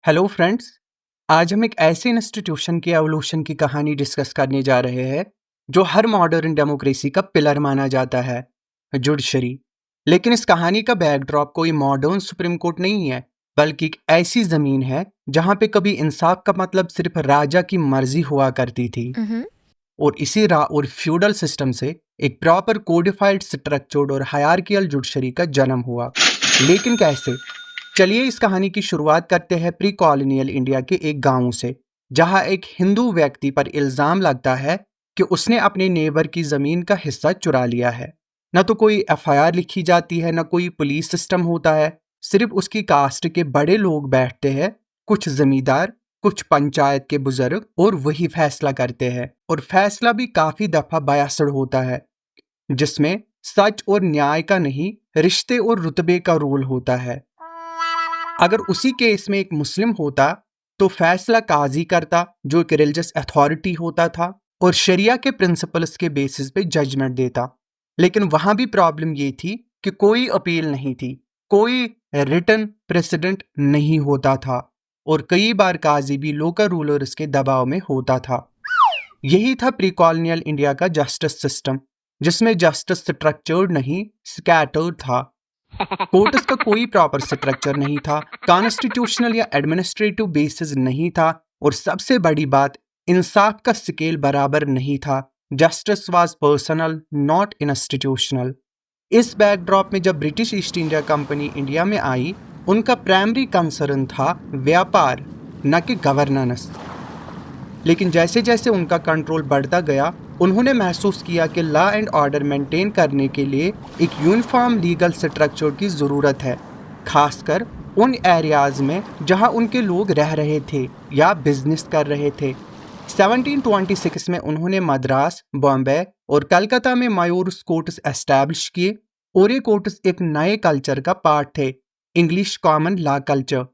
Hello friends. आज हम एक ऐसे इंस्टीट्यूशन की एवोल्यूशन की कहानी डिस्कस करने जा रहे हैं जो हर मॉडर्न डेमोक्रेसी का पिलर माना जाता है, जुडिशरी। लेकिन इस कहानी का बैकड्रॉप कोई मॉडर्न सुप्रीम कोर्ट नहीं है, बल्कि एक ऐसी जमीन है जहां पे कभी इंसाफ का मतलब सिर्फ राजा की मर्जी हुआ करती थी। Mhm. और इसी रा और फ्यूडल सिस्टम से एक प्रॉपर कोडिफाइड स्ट्रक्चर्ड और हायरार्कियल जुडिशरी का जन्म हुआ। लेकिन कैसे? चलिए इस कहानी की शुरुआत करते हैं प्री कॉलोनियल इंडिया के एक गांव से, जहां एक हिंदू व्यक्ति पर इल्जाम लगता है कि उसने अपने नेबर की जमीन का हिस्सा चुरा लिया है। न तो कोई एफआईआर लिखी जाती है, न कोई पुलिस सिस्टम होता है। सिर्फ उसकी कास्ट के बड़े लोग बैठते हैं, कुछ जमींदार, कुछ पंचायत के बुजुर्ग, और वही फैसला करते हैं। और फैसला भी काफी दफा बायस्ड होता है, जिसमें सच और न्याय का नहीं, रिश्ते और रुतबे का रोल होता है। अगर उसी केस में एक मुस्लिम होता तो फैसला काजी करता, जो एक रिलीजियस अथॉरिटी होता था, और शरिया के प्रिंसिपल्स के बेसिस पे जजमेंट देता। लेकिन वहां भी प्रॉब्लम ये थी कि कोई अपील नहीं थी, कोई रिटन प्रेसिडेंट नहीं होता था, और कई बार काजी भी लोकल रूलर्स के दबाव में होता था। यही था प्री कॉलोनियल इंडिया का जस्टिस सिस्टम, जिसमें जस्टिस स्ट्रक्चर्ड नहीं, स्कैटर्ड था। कोर्ट्स का कोई प्रॉपर स्ट्रक्चर नहीं था, कॉन्स्टिट्यूशनल या एडमिनिस्ट्रेटिव बेसिस नहीं था, और सबसे बड़ी बात, इंसाफ का स्केल बराबर नहीं था। Justice was personal, not institutional. इस बैकड्रॉप में जब British east India company India में आई, उनका प्राइमरी कंसर्न था व्यापार, न कि गवर्नेंस। लेकिन जैसे जैसे उनका कंट्रोल बढ़ता गया, उन्होंने महसूस किया कि लॉ एंड ऑर्डर मेंटेन करने के लिए एक यूनिफॉर्म लीगल स्ट्रक्चर की ज़रूरत है, खासकर उन एरियाज में जहां उनके लोग रह रहे थे या बिजनेस कर रहे थे। 1726 में उन्होंने मद्रास, बॉम्बे और कलकत्ता में मायोर्स कोर्ट्स एस्टैब्लिश किए, और ये कोर्ट्स एक नए कल्चर का पार्ट थे, इंग्लिश कॉमन लॉ कल्चर,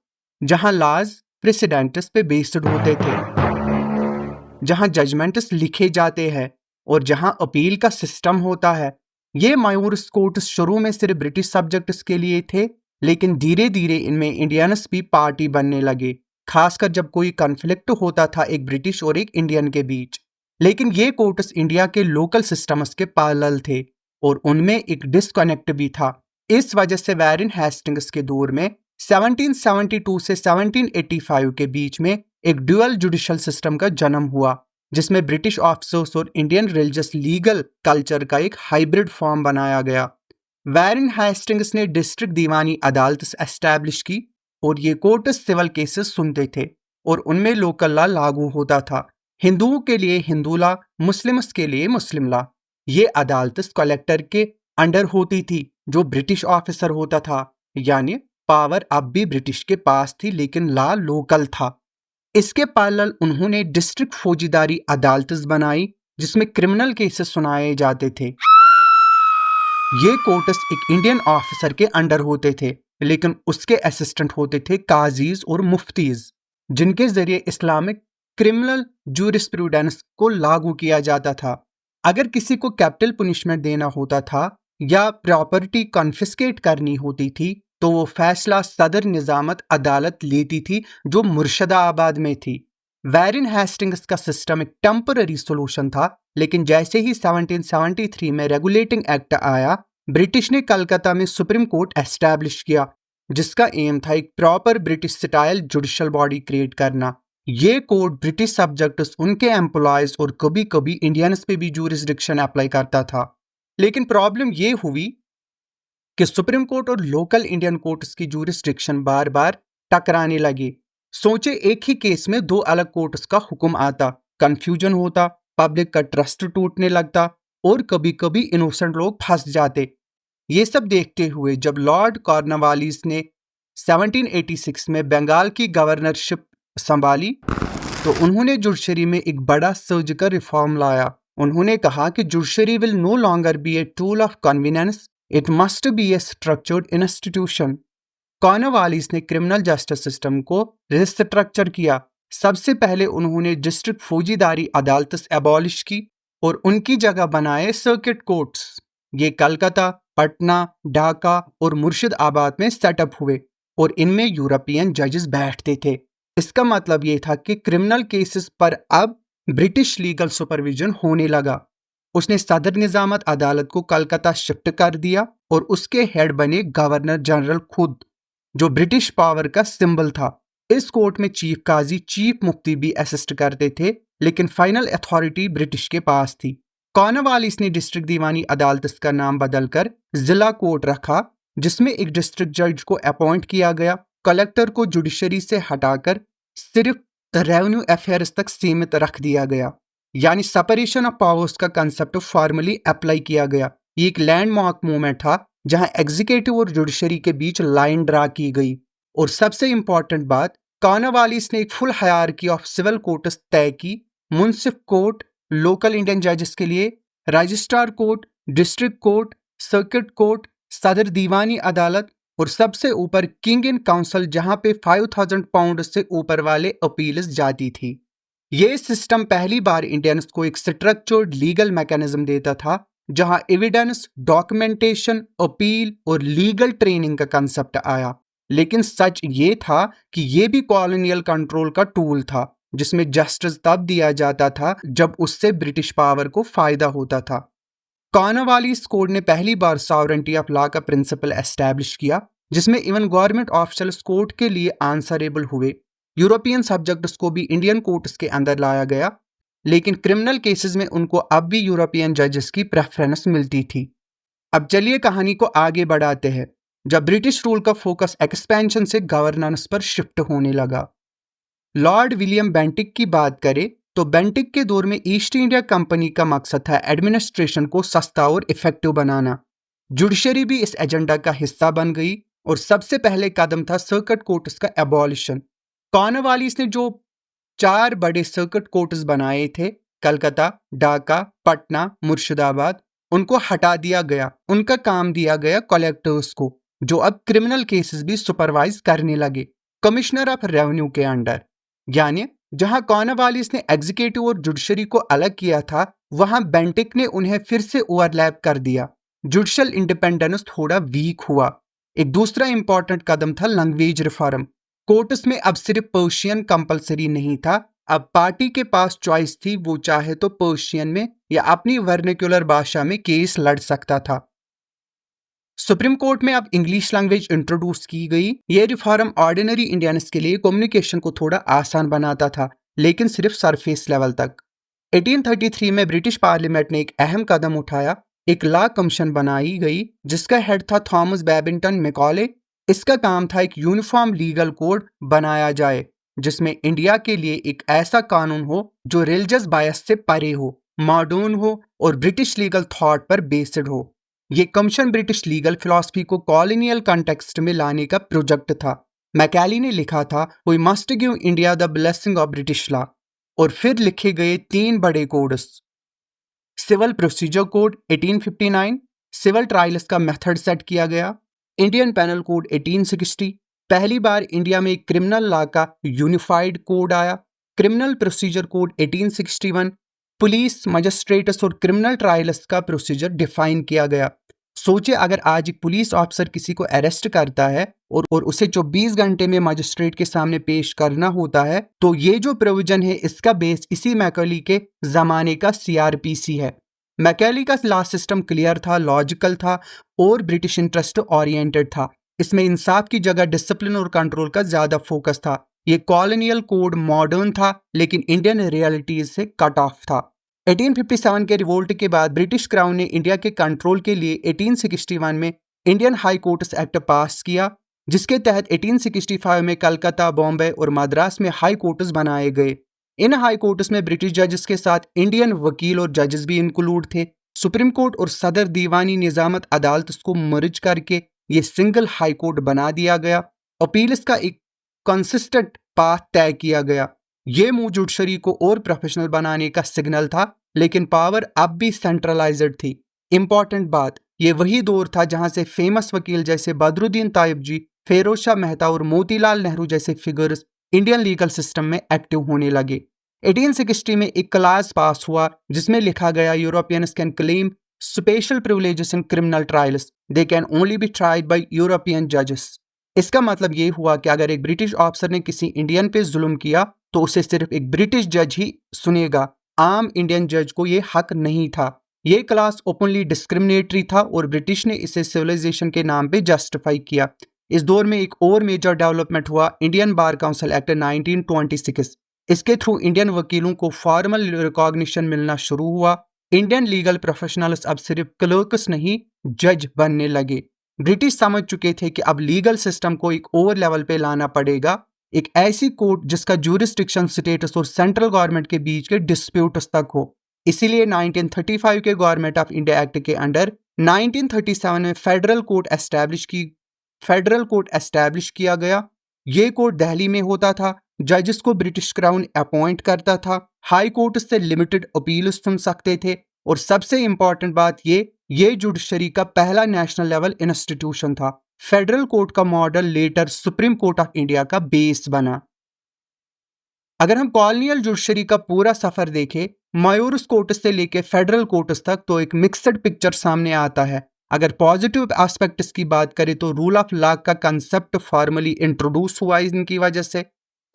जहां लॉज प्रेसिडेंट्स पे बेस्ड होते थे, जहां जजमेंट्स लिखे जाते हैं, और जहां अपील का सिस्टम होता है। ये मायोर्स कोर्ट्स शुरू में सिर्फ ब्रिटिश सब्जेक्ट्स के लिए थे, लेकिन धीरे धीरे इनमें इंडियंस भी पार्टी बनने लगे, खासकर जब कोई कॉन्फ्लिक्ट होता था एक ब्रिटिश और एक इंडियन के बीच। लेकिन ये कोर्ट्स इंडिया के लोकल सिस्टम्स के पैरेलल थे, और उनमें एक डिस्कनेक्ट भी था। इस वजह से वैरन हेस्टिंग्स के दौर में 1772 से 1785 के बीच में एक ड्यूअल जुडिशल सिस्टम का जन्म हुआ, जिसमें ब्रिटिश ऑफिसर्स और इंडियन रिलीजियस लीगल कल्चर का एक हाइब्रिड फॉर्म बनाया गया। वैरन हेस्टिंग्स ने डिस्ट्रिक्ट दीवानी अदालत एस्टैब्लिश की, और ये कोर्ट सिविल केसेस सुनते थे, और उनमें लोकल लॉ लागू होता था। हिंदुओं के लिए हिंदू लॉ, मुस्लिम्स के लिए मुस्लिम लॉ। ये अदालत कलेक्टर के अंडर होती थी, जो ब्रिटिश ऑफिसर होता था। यानी पावर अब भी ब्रिटिश के पास थी, लेकिन लॉ लोकल था। इसके पैरेलल उन्होंने डिस्ट्रिक्ट फौजीदारी अदालतें बनाई, जिसमें क्रिमिनल केसेस सुनाए जाते थे। ये कोर्ट्स एक इंडियन ऑफिसर के अंडर होते थे, लेकिन उसके असिस्टेंट होते थे काजीज और मुफ्तीज, जिनके जरिए इस्लामिक क्रिमिनल जूरिस्प्रूडेंस को लागू किया जाता था। अगर किसी को कैपिटल पनिशमेंट देना होता था या प्रॉपर्टी कॉन्फिस्केट करनी होती थी, तो वो फैसला सदर निजामत अदालत लेती थी, जो मुर्शिदाबाद में थी। वैरन हेस्टिंग्स का सिस्टम एक टेम्पररी सोल्यूशन था, लेकिन जैसे ही 1773 में रेगुलेटिंग एक्ट आया, ब्रिटिश ने कलकत्ता में सुप्रीम कोर्ट एस्टैब्लिश किया, जिसका एम था एक proper British style judicial body create करना। ये कोर्ट ब्रिटिश सब्जेक्ट्स, उनके एम्प्लॉयज और कभी कभी इंडियंस पे भी जूरिसडिक्शन अप्लाई करता था। लेकिन प्रॉब्लम ये हुई कि सुप्रीम कोर्ट और लोकल इंडियन कोर्ट्स की जूरिसडिक्शन बार बार टकराने लगी। सोचे एक ही केस में दो अलग कोर्ट्स का हुक्म आता, कंफ्यूजन होता, पब्लिक का ट्रस्ट टूटने लगता, और कभी कभी इनोसेंट लोग फंस जाते। ये सब देखते हुए जब लॉर्ड कॉर्नवालिस ने 1786 में बंगाल की गवर्नरशिप संभाली, तो उन्होंने जुडिशरी में एक बड़ा सर्जिकल रिफॉर्म लाया। उन्होंने कहा कि judiciary will no longer be a tool of convenience, it must be a structured institution. Cornwallis ने क्रिमिनल जस्टिस सिस्टम को रिस्ट्रक्चर किया। सबसे पहले उन्होंने डिस्ट्रिक्ट फौजीदारी अदालत एबॉलिश की, और उनकी जगह बनाए सर्किट कोर्ट्स। ये कलकत्ता, पटना, ढाका और मुर्शिदाबाद में सेटअप हुए, और इनमें यूरोपियन जजेस बैठते थे। इसका मतलब ये था कि क्रिमिनल केसेस पर अब ब्रिटिश लीगल सुपरविजन होने लगा। उसने सदर निजामत अदालत को कलकत्ता शिफ्ट कर दिया और उसके हेड बने गवर्नर जनरल खुद, जो ब्रिटिश पावर का सिंबल था। इस कोर्ट में चीफ काजी, चीफ मुफ्ती भी असिस्ट करते थे, लेकिन फाइनल अथॉरिटी ब्रिटिश के पास थी। कॉर्नवालिस ने डिस्ट्रिक्ट दीवानी अदालत का नाम बदलकर जिला कोर्ट रखा, जिसमें एक डिस्ट्रिक्ट जज को अपॉइंट किया गया। कलेक्टर को जुडिशरी से हटाकर सिर्फ रेवेन्यू अफेयर्स तक सीमित रख दिया गया, यानी सेपरेशन ऑफ पावर्स का कंसेप्ट फॉर्मली अप्लाई किया गया। ये एक लैंडमार्क मूवमेंट था जहां एग्जीक्यूटिव और जुडिशरी के बीच लाइन ड्रा की गई। और सबसे इंपॉर्टेंट बात, कॉर्नवालिस ने एक full hierarchy of civil courts तय की। मुंसिफ कोर्ट लोकल इंडियन जजेस के लिए, registrar court, district court, circuit court, Sadar Diwani अदालत और सबसे ऊपर किंग इन काउंसिल, जहां पे 5000 पाउंड से ऊपर वाले अपील्स जाती थी। ये सिस्टम पहली बार इंडियंस को एक स्ट्रक्चर्ड लीगल मैकेनिज्म देता था, जहां एविडेंस, डॉक्यूमेंटेशन, अपील और लीगल ट्रेनिंग का कंसेप्ट आया। लेकिन सच ये था कि ये भी कॉलोनियल कंट्रोल का टूल था, जिसमें जस्टिस तब दिया जाता था जब उससे ब्रिटिश पावर को फायदा होता था। कॉर्नवालिस कोड ने पहली बार सॉवरेंटी ऑफ लॉ का प्रिंसिपल एस्टैब्लिश किया, जिसमें इवन गवर्नमेंट ऑफिशियल्स कोर्ट के लिए आंसरेबल हुए। यूरोपियन सब्जेक्ट्स को भी इंडियन कोर्ट्स के अंदर लाया गया, लेकिन क्रिमिनल केसेस में उनको अब भी यूरोपियन जजेस की प्रेफरेंस मिलती थी। अब चलिए कहानी को आगे बढ़ाते हैं। जब ब्रिटिश रूल का फोकस एक्सपेंशन से गवर्नेंस पर शिफ्ट होने लगा। लॉर्ड विलियम बेंटिक की बात करें तो बेंटिक के दौर में ईस्ट इंडिया कंपनी का मकसद था एडमिनिस्ट्रेशन को सस्ता और इफेक्टिव बनाना। जुडिशरी भी इस एजेंडा का हिस्सा बन गई और सबसे पहले कदम था सर्किट कोर्ट्स का एबॉलिशन। कॉर्नवालिस ने जो 4 बड़े सर्किट कोर्ट्स बनाए थे, कलकत्ता, ढाका, पटना, मुर्शिदाबाद, उनको हटा दिया गया। उनका काम दिया गया कलेक्टर्स को, जो अब क्रिमिनल केसेस भी सुपरवाइज करने लगे, कमिश्नर ऑफ रेवेन्यू के अंडर। यानी जहां कॉर्नवालिस ने एग्जीक्यूटिव और जुडिशरी को अलग किया था, वहां बेंटिक ने उन्हें फिर से ओवरलैप कर दिया। जुडिशल इंडिपेंडेंस थोड़ा वीक हुआ। एक दूसरा इंपॉर्टेंट कदम था लैंग्वेज रिफॉर्म। कोर्ट्स में अब सिर्फ पर्शियन कंपलसरी नहीं था, अब पार्टी के पास चॉइस थी, वो चाहे तो पर्शियन में या अपनी वर्निकुलर भाषा में केस लड़ सकता था। सुप्रीम कोर्ट में अब इंग्लिश लैंग्वेज इंट्रोड्यूस की गई। ये रिफॉर्म ऑर्डिनरी इंडियंस के लिए कम्युनिकेशन को थोड़ा आसान बनाता था, लेकिन सिर्फ सरफेस लेवल तक। 1833 में ब्रिटिश पार्लियामेंट ने एक अहम कदम उठाया। एक लॉ कमीशन बनाई गई, जिसका हेड था थॉमस बेबिंगटन मैकॉले। इसका काम था एक यूनिफॉर्म लीगल कोड बनाया जाए, जिसमें इंडिया के लिए एक ऐसा कानून हो जो रिलीजियस बायस से परे हो, मॉडर्न हो और ब्रिटिश लीगल थॉट पर बेस्ड हो। ये कमीशन ब्रिटिश लीगल फिलॉसफी को कॉलोनियल कॉन्टेक्स्ट में लाने का प्रोजेक्ट था। मैकॉले ने लिखा था, we must give India the blessing of British law. और फिर लिखे गए 3 बड़े codes. Civil procedure code 1859, civil trials का मेथड सेट किया गया। इंडियन पेनल कोड 1860, पहली बार इंडिया में क्रिमिनल लॉ का यूनिफाइड कोड आया। Criminal procedure code 1861, police, magistrates और क्रिमिनल ट्रायल्स का प्रोसीजर डिफाइन किया गया। सोचिए, अगर आज एक पुलिस ऑफिसर किसी को अरेस्ट करता है और उसे 24 घंटे में मजिस्ट्रेट के सामने पेश करना होता है, तो ये जो प्रोविजन है, इसका बेस इसी मैकॉले के जमाने का CRPC है। मैकॉले का लॉ सिस्टम क्लियर था, लॉजिकल था और ब्रिटिश इंटरेस्ट ओरिएंटेड था। इसमें इंसाफ की जगह डिसिप्लिन और कंट्रोल का ज्यादा फोकस था। ये कॉलोनियल कोड मॉडर्न था, लेकिन इंडियन रियलिटीज से कट ऑफ था। 1857 के रिवोल्ट के बाद ब्रिटिश क्राउन ने इंडिया के कंट्रोल के लिए 1861 में इंडियन हाई कोर्ट्स एक्ट पास किया, जिसके तहत 1865 में कलकत्ता, बॉम्बे और मद्रास में हाई कोर्ट्स बनाए गए। इन हाई कोर्ट्स में ब्रिटिश जजेस के साथ इंडियन वकील और जजेस भी इंक्लूड थे। सुप्रीम कोर्ट और सदर दीवानी निजामत अदालत को मर्ज करके ये सिंगल हाई कोर्ट बना दिया गया। अपील्स का एक कंसिस्टेंट पाथ तय किया गया। ये मूव जुडिशरी को और प्रोफेशनल बनाने का सिग्नल था, लेकिन पावर अब भी सेंट्रलाइज्ड थी। इंपॉर्टेंट बात, ये वही दौर था जहां से फेमस वकील जैसे बदरुद्दीन तायब जी, फिरोज शाह मेहता और मोतीलाल नेहरू जैसे फिगर्स इंडियन लीगल सिस्टम में एक्टिव होने लगे। 1860 में एक क्लास पास हुआ जिसमें लिखा गया, Europeans can claim special privileges in criminal trials, they can only B tried bye European जजेस। इसका मतलब ये हुआ कि अगर एक ब्रिटिश ऑफिसर ने किसी इंडियन पे जुल्म किया तो उसे सिर्फ एक ब्रिटिश जज ही सुनेगा, आम इंडियन जज को ये हक नहीं था। ये क्लास ओपनली डिस्क्रिमिनेटरी था और ब्रिटिश ने इसे सिविलाइजेशन के नाम पे जस्टिफाई किया। इस दौर में एक और मेजर डेवलपमेंट हुआ, इंडियन बार काउंसिल एक्ट 1926। इसके थ्रू इंडियन वकीलों को फॉर्मल रिकॉग्निशन मिलना शुरू हुआ। इंडियन लीगल प्रोफेशनल्स अब सिर्फ क्लर्क्स नहीं, जज बनने लगे। ब्रिटिश समझ चुके थे कि अब लीगल सिस्टम को एक और लेवल पे लाना पड़ेगा, एक ऐसी कोर्ट जिसका ज्यूरिसडिक्शन स्टेटस और सेंट्रल गवर्नमेंट के बीच के डिस्प्यूट्स तक हो। इसीलिए 1935 के गवर्नमेंट ऑफ इंडिया एक्ट के अंडर 1937 में फेडरल कोर्ट एस्टैब्लिश किया गया। ये कोर्ट दिल्ली में होता था। जजेस को ब्रिटिश क्राउन अपॉइंट करता था। हाई कोर्ट से लिमिटेड अपील सुन सकते थे और सबसे इंपॉर्टेंट बात ये जुडिशरी का पहला नेशनल लेवल इंस्टीट्यूशन था। फेडरल कोर्ट का model later supreme court of India का बेस बना। अगर हम कॉलोनियल जुडिशरी का पूरा सफर देखें, मायोरस कोर्ट्स से लेके फेडरल कोर्ट्स तक, तो एक मिक्सड पिक्चर सामने आता है। अगर पॉजिटिव एस्पेक्ट्स की बात करें तो रूल ऑफ लॉ का कंसेप्ट फॉर्मली इंट्रोड्यूस हुआ इनकी वजह से,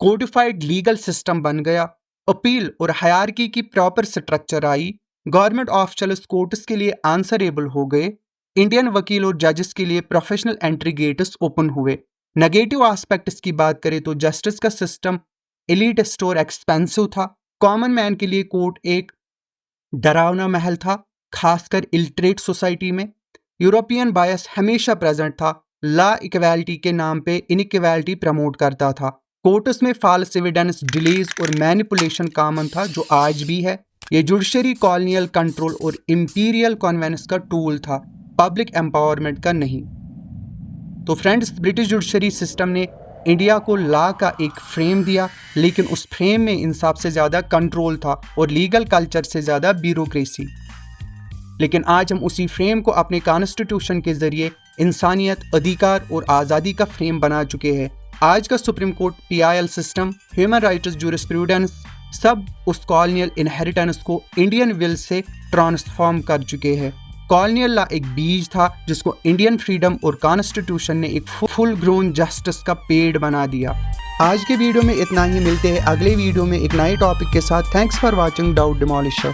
कोडिफाइड लीगल सिस्टम बन गया, अपील और हायरार्की की प्रॉपर स्ट्रक्चर आई, गवर्नमेंट ऑफिशियल्स कोर्ट्स के लिए आंसरेबल हो गए, इंडियन वकील और जजेस के लिए प्रोफेशनल एंट्री गेट्स ओपन हुए। नेगेटिव एस्पेक्ट्स की बात करें तो जस्टिस का सिस्टम एलिटिस्ट और एक्सपेंसिव था। कॉमन मैन के लिए कोर्ट एक डरावना महल था, खासकर इलिटरेट सोसाइटी में। यूरोपियन बायस हमेशा प्रेजेंट था। लॉ इक्वालिटी के नाम पे इनइक्वालिटी प्रमोट करता था। कोर्ट्स में फॉल्स एविडेंस, डिलेज और मैनिपुलेशन कॉमन था, जो आज भी है। ये जुडिशरी कॉलोनियल कंट्रोल और इंपीरियल कन्वेंस का टूल था, पब्लिक एम्पावरमेंट का नहीं। तो फ्रेंड्स, ब्रिटिश जुडिशरी सिस्टम ने इंडिया को लॉ का एक फ्रेम दिया, लेकिन उस फ्रेम में इंसाफ से ज़्यादा कंट्रोल था और लीगल कल्चर से ज़्यादा ब्यूरोक्रेसी। लेकिन आज हम उसी फ्रेम को अपने कॉन्स्टिट्यूशन के जरिए इंसानियत, अधिकार और आज़ादी का फ्रेम बना चुके हैं। आज का supreme court, PIL system, human rights jurisprudence, सब उस कॉलोनियल इनहेरिटेंस को इंडियन विल से ट्रांसफॉर्म कर चुके हैं। कॉलोनियल लॉ एक बीज था जिसको इंडियन फ्रीडम और कॉन्स्टिट्यूशन ने एक फुल ग्रोन जस्टिस का पेड़ बना दिया। आज के वीडियो में इतना ही। मिलते हैं अगले वीडियो में एक नए टॉपिक के साथ। Thanks for watching doubt डिमोलिशर।